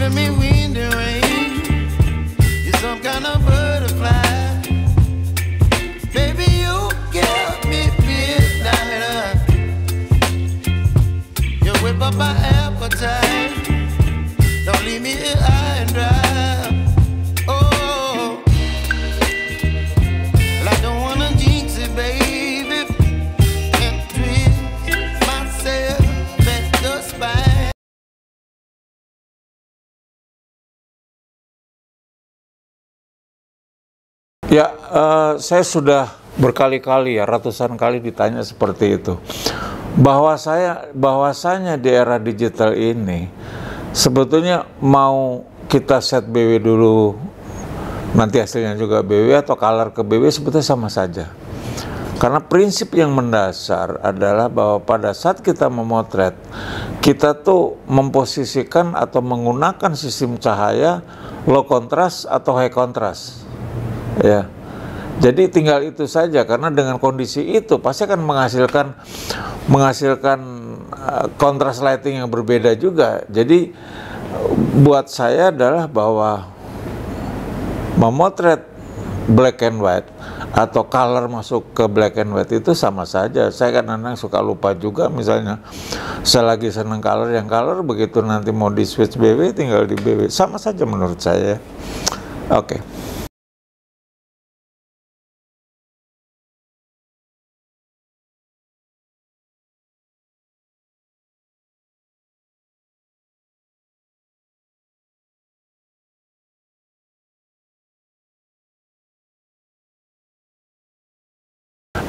giving me wind and rain. You're some kind of butterfly. Baby, you give me midnight. You whip up my appetite. Don't leave me here high and dry. Oh, well, I don't wanna jinx it, baby. Can't twist myself at the spine. Ya, saya sudah berkali-kali ya, ratusan kali ditanya seperti itu. Bahwasanya di era digital ini, sebetulnya mau kita set BW dulu, nanti hasilnya juga BW atau color ke BW, sebetulnya sama saja. Karena prinsip yang mendasar adalah bahwa pada saat kita memotret, kita tuh memposisikan atau menggunakan sistem cahaya low contrast atau high contrast. Ya, jadi tinggal itu saja, karena dengan kondisi itu pasti akan menghasilkan kontras lighting yang berbeda juga. Jadi buat saya adalah bahwa memotret black and white atau color masuk ke black and white itu sama saja. Saya kadang-kadang suka lupa juga, misalnya saya lagi seneng color, yang color begitu nanti mau di switch BW tinggal di BW, sama saja menurut saya. Oke.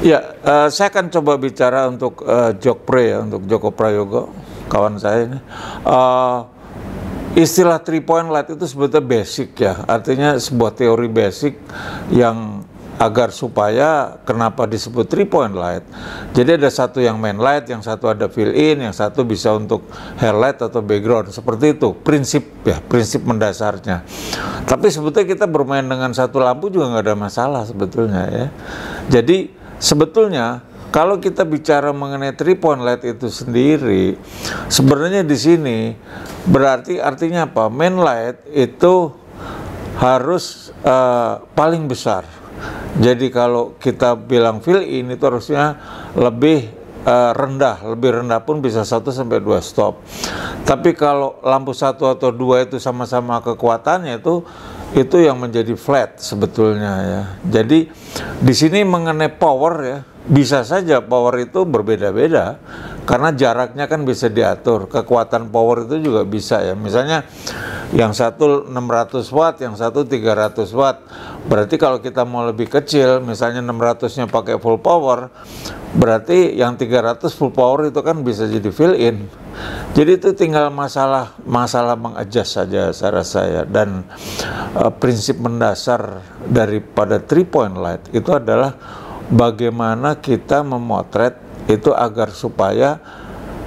Ya, saya akan coba bicara untuk Jokpre ya, untuk Joko Prayogo, kawan saya ini. Istilah 3-point light itu sebetulnya basic ya, artinya sebuah teori basic yang agar supaya kenapa disebut 3-point light. Jadi ada satu yang main light, yang satu ada fill in, yang satu bisa untuk highlight atau background, seperti itu prinsip ya, prinsip mendasarnya. Tapi sebetulnya kita bermain dengan satu lampu juga nggak ada masalah sebetulnya ya. Jadi sebetulnya kalau kita bicara mengenai 3-point light itu sendiri, sebenarnya di sini berarti artinya apa? Main light itu harus paling besar. Jadi kalau kita bilang fill in itu harusnya lebih lebih rendah pun bisa 1-2 stop. Tapi kalau lampu 1 atau 2 itu sama-sama kekuatannya itu yang menjadi flat sebetulnya ya. Jadi di sini mengenai power ya, bisa saja power itu berbeda-beda karena jaraknya kan bisa diatur. Kekuatan power itu juga bisa ya. Misalnya yang satu 600 watt, yang satu 300 watt. Berarti kalau kita mau lebih kecil, misalnya 600-nya pakai full power, berarti yang 300 full power itu kan bisa jadi fill in. Jadi itu tinggal masalah mengadjust saja saya rasa ya. Dan prinsip mendasar daripada 3-point light itu adalah bagaimana kita memotret itu agar supaya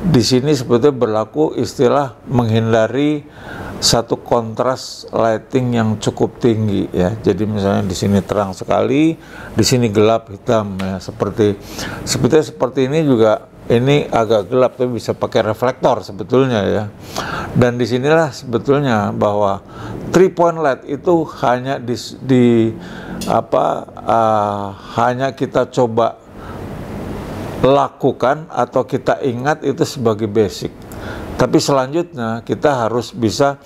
di sini sebetulnya berlaku istilah menghindari satu kontras lighting yang cukup tinggi ya. Jadi misalnya di sini terang sekali, di sini gelap hitam ya, seperti ini juga. Ini agak gelap tapi bisa pakai reflektor sebetulnya ya. Dan disinilah sebetulnya bahwa 3-point light itu hanya hanya kita coba lakukan atau kita ingat itu sebagai basic. Tapi selanjutnya kita harus bisa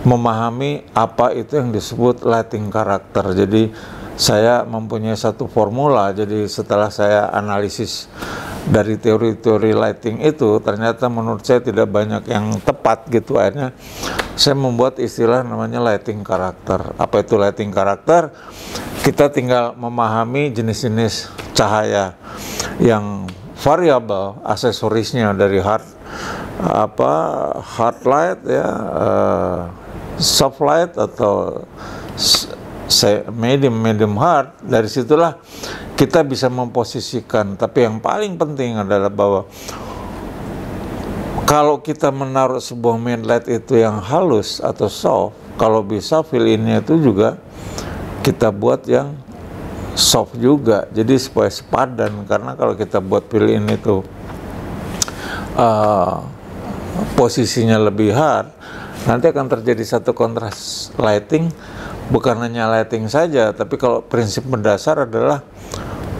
memahami apa itu yang disebut lighting karakter. Jadi saya mempunyai satu formula, jadi setelah saya analisis dari teori-teori lighting itu, ternyata menurut saya tidak banyak yang tepat gitu. Akhirnya saya membuat istilah namanya lighting karakter. Apa itu lighting karakter? Kita tinggal memahami jenis-jenis cahaya yang variabel, aksesorisnya dari hard light ya, soft light atau medium hard. Dari situlah kita bisa memposisikan. Tapi yang paling penting adalah bahwa kalau kita menaruh sebuah main light itu yang halus atau soft, kalau bisa fill in-nya itu juga kita buat yang soft juga, jadi supaya sepadan. Karena kalau kita buat fill in itu posisinya lebih hard, nanti akan terjadi satu kontras lighting. Bukan hanya lighting saja, tapi kalau prinsip mendasar adalah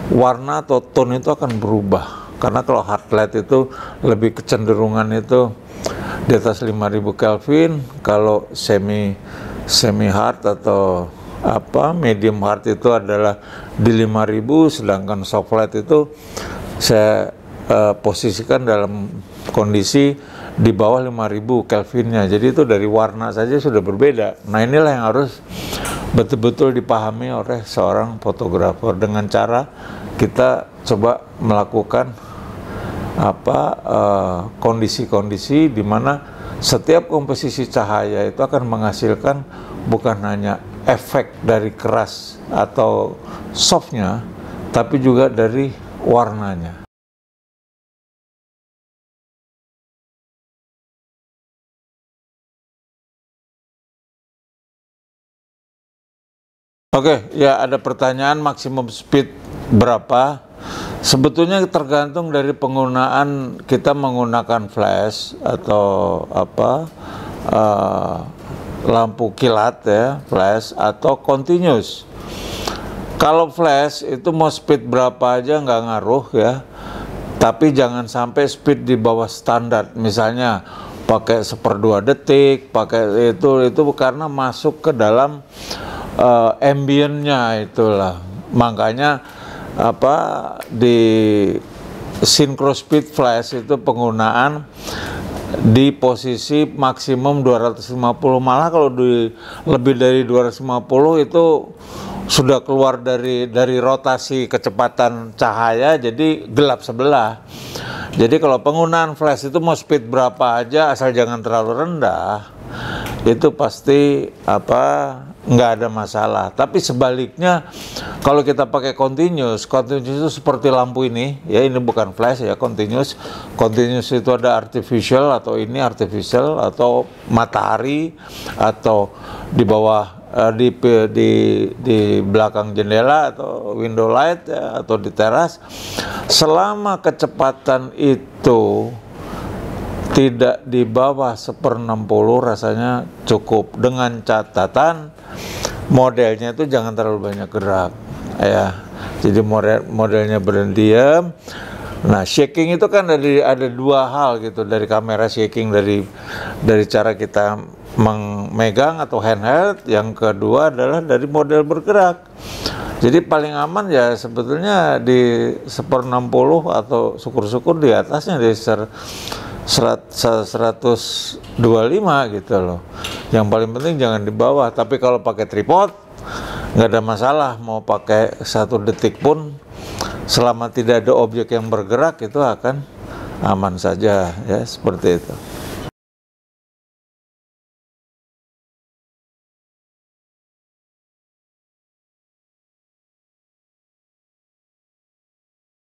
warna atau tone itu akan berubah. Karena kalau hard light itu lebih kecenderungan itu di atas 5000 Kelvin, kalau semi hard atau medium hard itu adalah di 5000, sedangkan soft light itu saya posisikan dalam kondisi di bawah 5000 Kelvinnya. Jadi itu dari warna saja sudah berbeda. Nah, inilah yang harus betul-betul dipahami oleh seorang fotografer dengan cara kita coba melakukan kondisi-kondisi di mana setiap komposisi cahaya itu akan menghasilkan bukan hanya efek dari keras atau softnya, tapi juga dari warnanya. Oke, ya ada pertanyaan maksimum speed berapa? Sebetulnya tergantung dari penggunaan, kita menggunakan flash atau lampu kilat ya, flash atau continuous. Kalau flash itu mau speed berapa aja nggak ngaruh ya, tapi jangan sampai speed di bawah standar. Misalnya pakai 1/2 detik, pakai itu karena masuk ke dalam ambientnya itulah. Makanya di synchro speed flash itu penggunaan di posisi maksimum 250, malah kalau lebih dari 250 itu sudah keluar dari rotasi kecepatan cahaya, jadi gelap sebelah. Jadi kalau penggunaan flash itu mau speed berapa aja asal jangan terlalu rendah, itu pasti nggak ada masalah. Tapi sebaliknya kalau kita pakai continuous itu seperti lampu ini ya, ini bukan flash ya, continuous itu ada artificial atau ini artificial atau matahari atau di bawah di belakang jendela atau window light ya, atau di teras. Selama kecepatan itu tidak di bawah 1/60 rasanya cukup, dengan catatan modelnya itu jangan terlalu banyak gerak ya. Jadi modelnya berdiam. Nah, shaking itu kan ada dua hal gitu dari kamera shaking, dari cara kita memegang atau handheld. Yang kedua adalah dari model bergerak. Jadi paling aman ya sebetulnya di 1/60 atau syukur-syukur di atasnya di 125 gitu loh. Yang paling penting jangan di bawah. Tapi kalau pakai tripod nggak ada masalah, mau pakai 1 detik pun selama tidak ada objek yang bergerak itu akan aman saja ya, seperti itu.